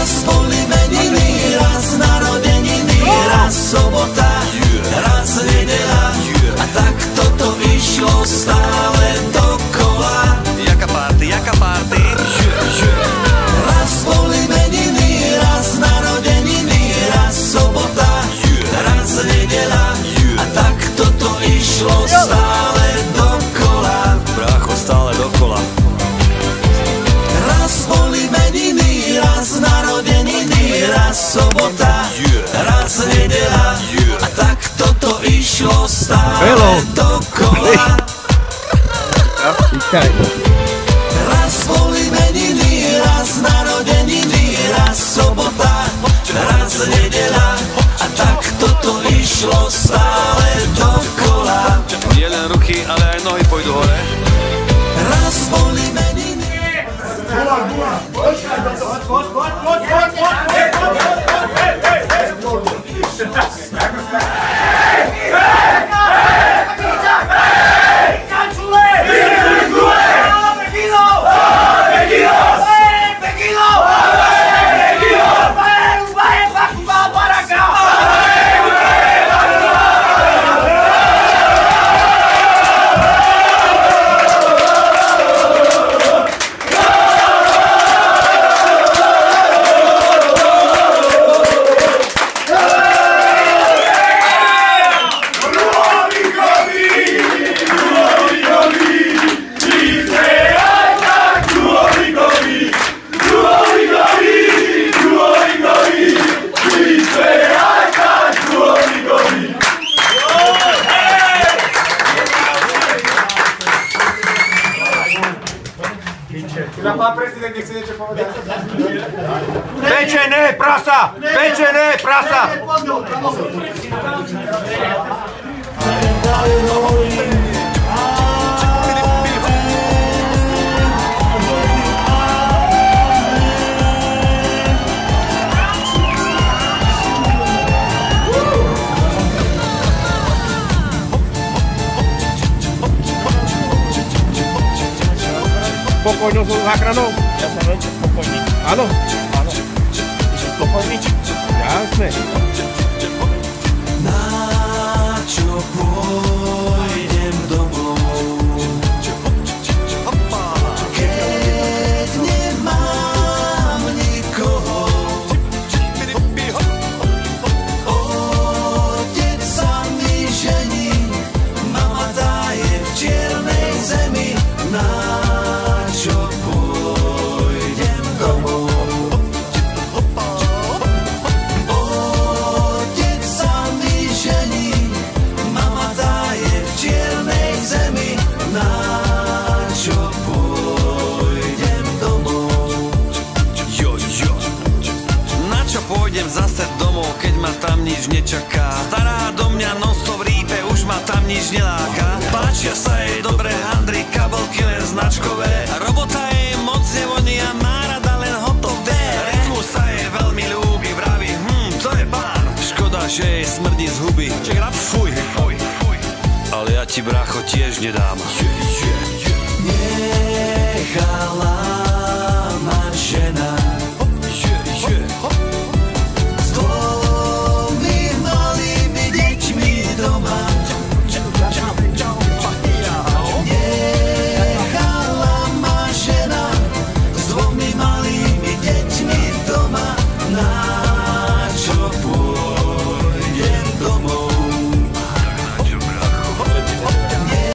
Raz boli meniny, raz narodeniny, raz sobota, raz nedeľa. A tak toto išlo stále dokola. Jaká party, jaká party? Raz boli meniny, raz narodeniny, raz sobota, raz nedeľa. A tak toto išlo stále dokola. Brácho, stále dokola. Raz boli meniny, raz narodeniny, raz sobota, raz nedeľa. A tak toto išlo stále dokola. Raz boli meniny, raz narodeniny, raz sobota, raz nedeľa. A tak toto išlo stále dokola. Nie len ruky, ale aj nohy pôjdu hore. Raz boli meniny. Pán prezident, nechce niečo povedať? Pečené prasa! Pečené prasa! Spokojnou som záchranou? Ja som veľmi spokojný. Áno? Áno. Ty si spokojný? Jasné. Na čo pôjdem domov, keď nemám nikoho? Otec sa mi žení, mama tá je v čiernej zemi. Na čo pôjdem domov? Otec sa mi žení, mama tá je v čiernej zemi. Na čo pôjdem domov? Jo, jo. Na čo pôjdem zase domov, keď ma tam nič nečaká? Stará do mňa non-stop rípe, už ma tam nič neláka. Páčia sa jej dobré handry, kabelky len značkové. Robota jej moc nevoní a má rada len hotové. Rytmus sa jej veľmi ľúbi, vraví, to je pán. Škoda, že jej smrdí z huby. Fuj, fuj, fuj. Ale ja ti, brácho, tiež nedám. Nechala